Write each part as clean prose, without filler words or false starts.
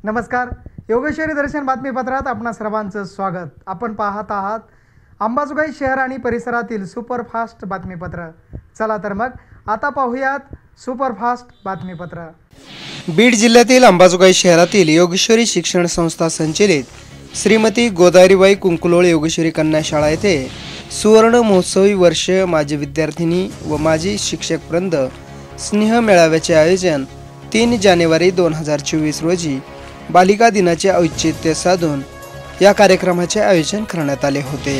नमस्कार. योगेश्वरी दर्शन बातमीपत्रात आपणा सर्वांचं स्वागत. आपण पाहत आहात अंबाजोगाई शहर आणि परिसरातील सुपरफास्ट बातमीपत्र. चला तर मग आता पाहूयात सुपरफास्ट बातमीपत्र. बीड जिल्ह्यातील अंबाजोगाई शहरातील योगेश्वरी शिक्षण संस्था संचलित श्रीमती गोदावरीबाई कुंकुलोळ योगेश्वरी कन्या शाळा येथे सुवर्ण महोत्सवी वर्ष माजी विद्यार्थिनी व माजी शिक्षक वृंद स्नेह मेळाव्याचे आयोजन 3 जानेवारी 2024 रोजी बालिका दिनाचे औचित्य साधून या कार्यक्रमाचे आयोजन करण्यात आले होते.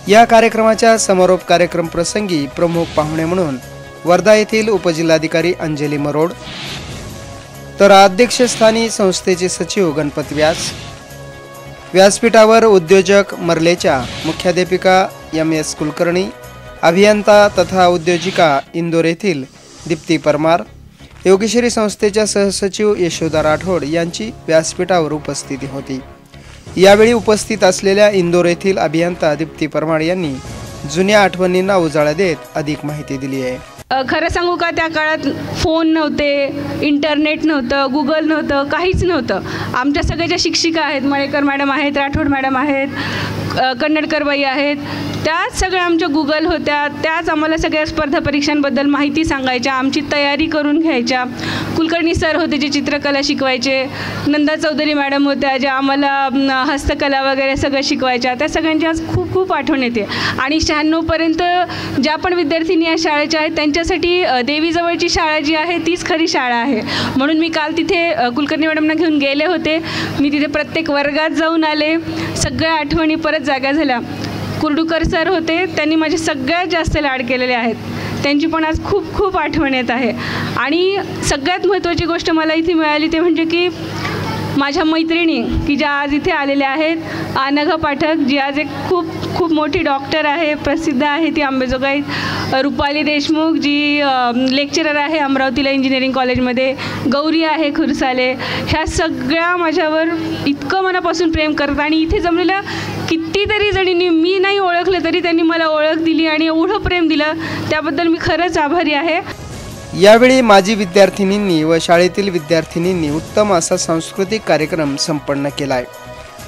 या कार्यक्रमाच्या समारोप कार्यक्रम प्रसंगी प्रमुख पाहुणे म्हणून वर्धा येथील उपजिल्हाधिकारी अंजली मरोड, तर अध्यक्षस्थानी संस्थेचे सचिव गणपत व्यास, व्यासपीठावर उद्योजक मर्लेच्या मुख्याध्यापिका MS कुलकर्णी, अभियंता तथा उद्योजिका इंदोर येथील दीप्ती परमार, योगेश्वरी संस्थेच्या सहसचिव यशोदा राठोड यांची व्यासपीठावर उपस्थिती होती. यावेळी उपस्थित असलेल्या इंदोर येथील अभियंता दीप्ती परमार यांनी जुन्या आठवणींना उजाळा देत अधिक माहिती दिली आहे. खरं सांगू का, त्या काळात फोन नव्हते, इंटरनेट नव्हतं, गुगल नव्हतं, काहीच नव्हतं. आमच्या सगळ्या शिक्षिका आहेत, मळेकर मॅडम आहेत, राठोड मॅडम आहेत, कन्नडकरबाई आहेत, त्याच सगळ्या आमच्या गुगल होत्या. त्याच आम्हाला सगळ्या स्पर्धा परीक्षांबद्दल माहिती सांगायच्या, आमची तयारी करून घ्यायच्या. कुलकर्णी सर होते जे चित्रकला शिकवायचे, नंदा चौधरी मॅडम होत्या ज्या आम्हाला हस्तकला वगैरे सगळं शिकवायच्या. त्या सगळ्यांची आज खूप खूप आठवण येते. आणि 96पर्यंत ज्या पण विद्यार्थिनी या शाळेच्या आहेत त्यांच्यासाठी देवीजवळची शाळा जी आहे तीच खरी शाळा आहे. म्हणून मी काल तिथे कुलकर्णी मॅडमना घेऊन गेले होते. मी तिथे प्रत्येक वर्गात जाऊन आले, सगळ्या आठवणी परत जाग्या झाल्या. कुर्डूकर सर होते, त्यांनी माझे सगळ्यात जास्त लाड केलेले आहेत, त्यांची पण आज खूप खूप आठवण येत आहे. आणि सगळ्यात महत्त्वाची गोष्ट मला इथे मिळाली ते म्हणजे की माझ्या मैत्रिणी की ज्या आज इथे आलेल्या आहेत. अनघा पाठक जी आज एक खूप खूप मोठी डॉक्टर आहे, प्रसिद्ध आहे ती अंबाजोगाईत. रुपाली देशमुख जी लेक्चरर आहे अमरावतीला इंजिनिअरिंग कॉलेजमध्ये. गौरी आहे खुरसाले. ह्या सगळ्या माझ्यावर इतकं मनापासून प्रेम करतात. आणि इथे जमलेल्या कितीतरी जणींनी मी नाही ओळखलं तरी त्यांनी मला ओळख दिली आणि एवढं प्रेम दिलं, त्याबद्दल मी खरंच आभारी आहे. यावेळी माजी विद्यार्थिनींनी व शाळेतील विद्यार्थिनींनी उत्तम असा सांस्कृतिक कार्यक्रम संपन्न केला आहे.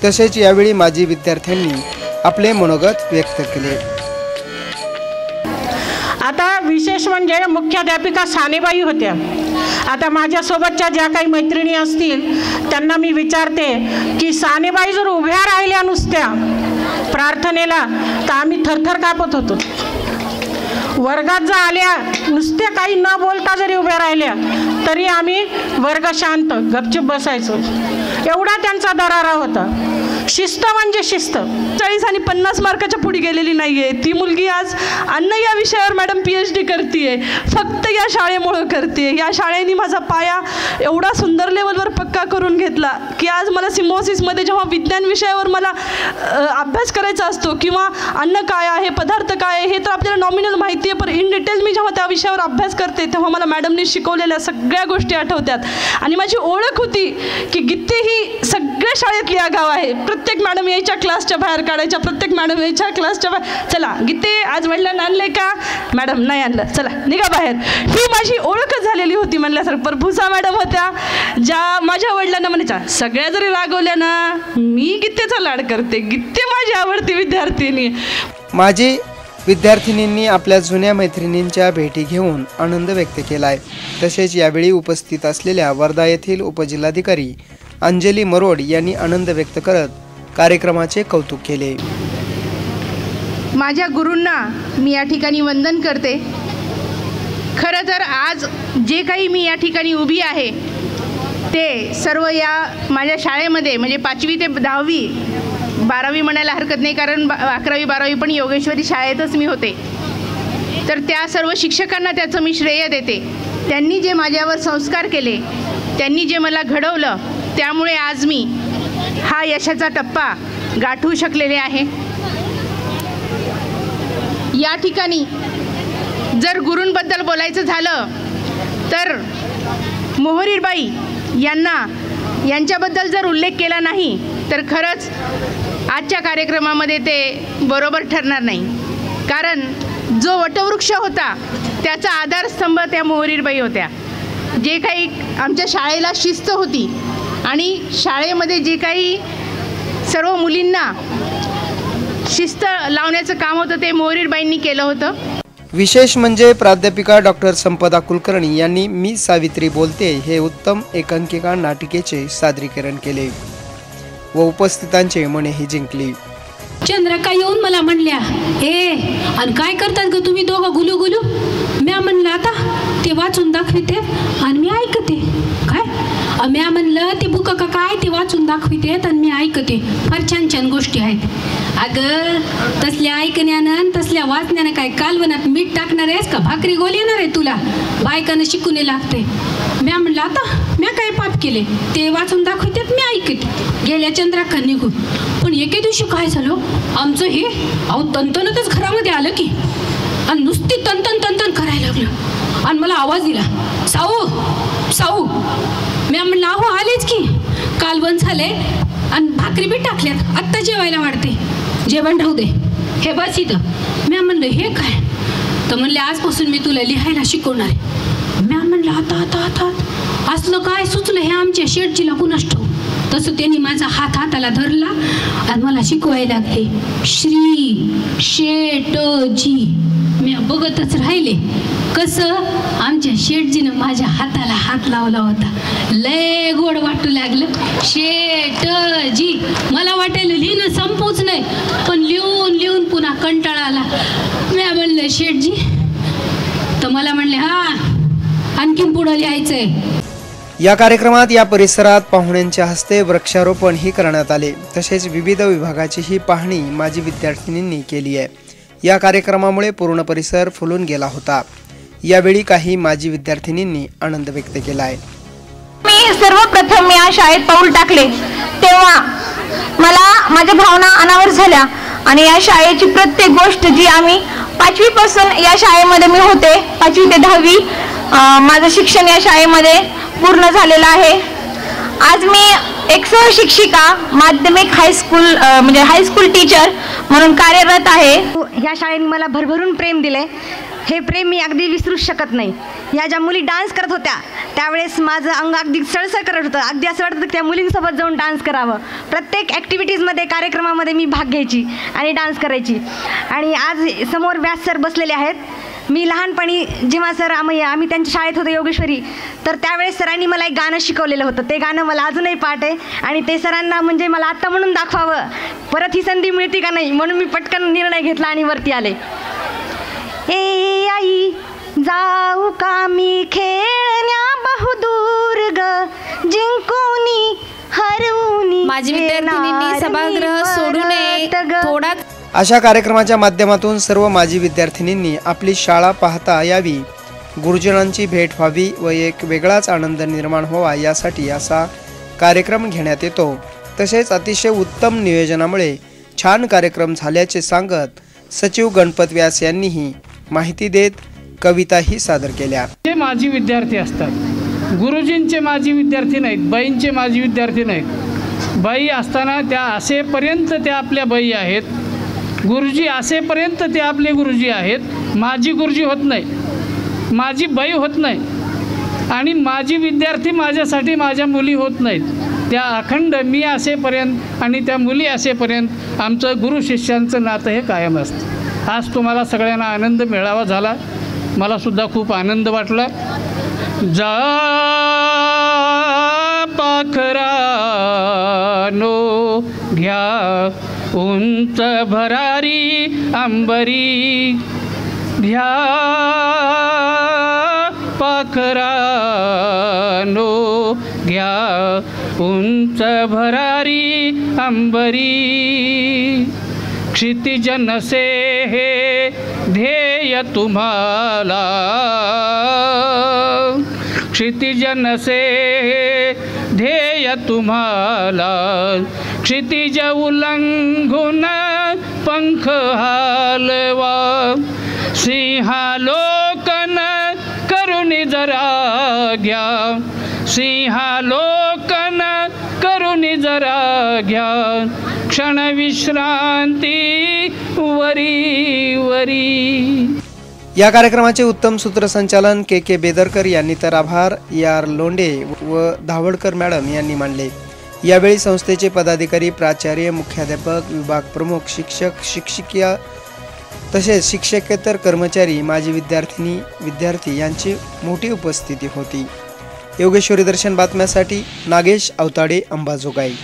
तसेच यावेळी माजी विद्यार्थ्यांनी आपले मनोगत व्यक्त केले. आता विशेष म्हणजे मुख्याध्यापिका सानेबाई होत्या. आता माझ्यासोबतच्या ज्या काही मैत्रिणी असतील त्यांना मी विचारते की सानेबाई जर उभ्या राहिल्या नुसत्या प्रार्थनेला तर आम्ही थरथर कापत होतो. वर्गात जर आल्या नुसत्या काही न बोलता जरी उभ्या राहिल्या तरी आम्ही वर्ग शांत गपचूप बसायचो. एवढा त्यांचा दरारा होता. शिस्त म्हणजे शिस्त. 40 आणि 50 मार्काच्या पुढे गेलेली नाही आहे ती मुलगी. आज अन्न या विषयावर मॅडम PhD करते, फक्त या शाळेमुळं करते. या शाळेने माझा पाया एवढा सुंदर लेवलवर पक्का करून घेतला की आज मला सिम्बॉसिसमध्ये जेव्हा विज्ञान विषयावर मला अभ्यास करायचा असतो किंवा अन्न काय आहे, पदार्थ काय आहे, हे तर आपल्याला नॉमिनल माहिती आहे, पण इन डिटेल मी जेव्हा त्या विषयावर अभ्यास करते तेव्हा मला मॅडमने शिकवलेल्या सगळ्या गोष्टी आठवतात. आणि माझी ओळख होती की गीते ही सगळ्या शाळेतली आगाव आहे. प्रत्येक मॅडम यायच्या क्लासच्या बाहेर काढायच्या, प्रत्येक मॅडम यायच्या क्लासच्या बाहेर, चला गीते आज वडिलांना आणले का, मॅडम नाही आणलं, चला निघा बाहेर. ही माझी ओळखच झालेली होती म्हणल्यासारखं. पर भुसा मॅडम होत्या ज्या माझ्या वडिलांना म्हणायच्या सगळ्या जरी रागवल्या ना मी गीतेचा लाड करते, गीते माझी आवडती विद्यार्थिनी. माजी विद्यार्थिनींनी आपल्या जुन्या मैत्रिणींच्या भेटी घेऊन आनंद व्यक्त केला आहे. तसेच यावेळी उपस्थित असलेल्या वर्धा येथील उपजिल्हाधिकारी अंजली मरोड यांनी आनंद व्यक्त करत कार्यक्रमाचे कौतुक केले. माझ्या गुरूंना मी या ठिकाणी वंदन करते. खरं तर आज जे काही मी या ठिकाणी उभी आहे ते सर्व या माझ्या शाळेमध्ये म्हणजे 5वी ते 10वी 12वी म्हणायला हरकत नाही, कारण 11वी 12वी पण योगेश्वरी शाळेतच मी होते. तर त्या सर्व शिक्षकांना त्याचं मी श्रेय देते. त्यांनी जे माझ्यावर संस्कार केले, त्यांनी जे मला घडवलं, त्यामुळे आज मी हा यशाचा टप्पा गाठू शकलेले आहे. या ठिकाणी जर गुरूंबद्दल बोलायचं झालं तर मोहरीबाई यांच्याबद्दल जर उल्लेख केला नाही तर खरंच आजच्या कार्यक्रमामध्ये ते बरोबर ठरणार नाही. कारण जो वटवृक्ष होता त्याचा आधारस्तंभ त्या मोहरीबाई होत्या. जे काही आमच्या शाळेला शिस्त होती आणि शाळेमध्ये जे काही सर्व मुलींना शिस्त लावण्याचं काम होतं ते मोहरीरबाईंनी केलं होतं. विशेष म्हणजे प्राध्यापिका डॉक्टर संपदा कुलकर्णी यांनी मी सावित्री बोलते हे उत्तम एकांकिका नाटिकेचे सादरीकरण केले व उपस्थितांचे मनेही जिंकली. चंद्रका येऊन मला म्हणल्या, ए आणि काय करतात ग तुम्ही दोघं गुलू गुलू? म्या म्हणलं आता ते वाचून दाखविते आणि मी ऐकते. काय म्या म्हणलं ते बुक का काय ते वाचून दाखवितेत आणि मी ऐकते. फार छान छान गोष्टी आहेत. अगं तसल्या ऐकण्यानं तसल्या वाचण्यानं काय कालवनात मीठ टाकणार आहेस का भाकरी गोल येणार आहे तुला? बायकानं शिकून लागते. म्या म्हणलं आता म्या काय पाप केले? ते वाचून दाखवतात मी ऐकते. गेल्या चंद्राका निघून. पण एके दिवशी काय झालं आमचं हे तंतनतच घरामध्ये आलं की आणि नुसती तंतन तंतन करायला लागलं आणि मला आवाज दिला, साऊ साऊ. म्या म्हणलं अहो आलेच की, कालवण झाले आणि भाकरी बी टाकल्यात, आत्ता जेवायला वाढते, जेवण राहू दे, हे बस इथं. म्या म्हणलं हे काय? तर म्हणले आजपासून मी तुला लिहायला शिकवणार आहे. म्या म्हणलं आता आता आता असलं काय सुचलं हे आमच्या शेठजीला कुणास ठाऊक. तसं त्यांनी माझा हात हाताला धरला आणि मला शिकवायला लागले, श्री शेठजी. मी बघतच राहिले कसं आमच्या शेठजीनं माझ्या हाताला हात लावला होता. लय गोड वाटू लागलं. शेठजी मला वाटायला लिहिणं संपूच नाही, पण लिहून लिहून पुन्हा कंटाळा आला. मी म्हणलं शेठजी, तर मला म्हणले हा आणखीन पुढं लिहायचंय. या कार्यक्रमात या परिसरात पाहुण्यांच्या हस्ते वृक्षारोपणही करण्यात आले. तसेच विविध विभागाचीही पाहणी माजी विद्यार्थिनींनी केली आहे. या कार्यक्रमामुळे पूर्ण परिसर फुलून गेला होता. यावेळी काही माजी विद्यार्थिनींनी आनंद व्यक्त केला आहे. मी सर्वप्रथम या शाळेत पाऊल टाकले तेव्हा मला माझ्या भावना अनावर झाल्या आणि या शाळेची प्रत्येक गोष्ट जी आम्ही 5वी पासून या शाळेमध्ये मी होते, 5वी ते 10वी माझं शिक्षण या शाळेमध्ये पूर्ण झालेलं आहे. आज मी एक सहशिक्षिका माध्यमिक हायस्कूल म्हणजे हायस्कूल टीचर म्हणून कार्यरत आहे. ह्या शाळेने मला भरभरून प्रेम दिले. हे प्रेम मी अगदी विसरूच शकत नाही. या ज्या मुली डान्स करत होत्या त्यावेळेस माझं अंग अगदी सळसळ करत होतं. अगदी असं वाटतं की त्या मुलींसोबत जाऊन डान्स करावं. प्रत्येक ॲक्टिव्हिटीजमध्ये कार्यक्रमामध्ये मी भाग घ्यायची आणि डान्स करायची. आणि आज समोर व्यास सर बसलेले आहेत. मी लहानपणी जेव्हा सर आम्ही त्यांच्या शाळेत होतो योगेश्वरी, तर त्यावेळेस सरांनी मला एक गाणं शिकवलेलं होतं. ते गाणं मला अजूनही पाठ आहे आणि ते सरांना म्हणजे मला आत्ता म्हणून दाखवावं, परत ही संधी मिळते का नाही म्हणून मी पटकन निर्णय घेतला आणि वरती आले. ए आई जाऊ का मी खेळण्या बहुदूर ग, जिंकूनी हरवूनी. माझी विद्यार्थिनींनी सभागृह सोडू नये. थोडाच अशा कार्यक्रमाच्या माध्यमातून सर्व माजी विद्यार्थिनींनी आपली शाळा पाहता यावी, गुरुजनांची भेट व्हावी व एक वेगळाच आनंद निर्माण व्हावा यासाठी असा कार्यक्रम घेण्यात येतो. तसेच अतिशय उत्तम नियोजनामुळे छान कार्यक्रम झाल्याचे सांगत सचिव गणपत व्यास यांनीही माहिती देत कविताही सादर केल्या. ते माजी विद्यार्थी असतात, गुरुजींचे माजी विद्यार्थी नाहीत, बाईंचे माजी विद्यार्थी नाहीत. बाई असताना त्या असेपर्यंत त्या आपल्या बाई आहेत, गुरुजी असेपर्यंत ते आपले गुरुजी आहेत. माझी गुरुजी होत नाही, माझी बाई होत नाही आणि माझी विद्यार्थी माझ्यासाठी माझ्या मुली होत नाहीत. त्या अखंड मी असेपर्यंत आणि त्या मुली असेपर्यंत आमचं गुरु शिष्यांचं नातं हे कायम असतं. आज तुम्हाला सगळ्यांना आनंद मिळावा झाला, मलासुद्धा खूप आनंद वाटला. जा पाखरानो घ्या उंच भरारी अंबरी, घ्या पाखरानो घ्या उंच भरारी अंबरी. क्षितिजनसे हे ध्येय तुम्हाला, क्षितिजनसे हे ध्येय तुम्हाला. क्षितिज उल्लंघून पंख हालवा, सिंहालोकन करुणी जरा घ्या, सिंहालोकन करुणी जरा घ्या. क्षण विश्रांती वरी वरी. या कार्यक्रमाचे उत्तम सूत्रसंचालन के बेदरकर यांनी तर आभार यार लोंढे व धावडकर मॅडम यांनी मानले। यावेळी संस्थेचे पदाधिकारी, प्राचार्य, मुख्याध्यापक, विभाग प्रमुख, शिक्षक, शिक्षिका तसेच शिक्षकेतर कर्मचारी, माजी विद्यार्थिनी, विद्यार्थी यांची मोठी उपस्थिती होती। योगेश्वरी दर्शन बातम्यासाठी नागेश अवताडे, अंबाजोगाई।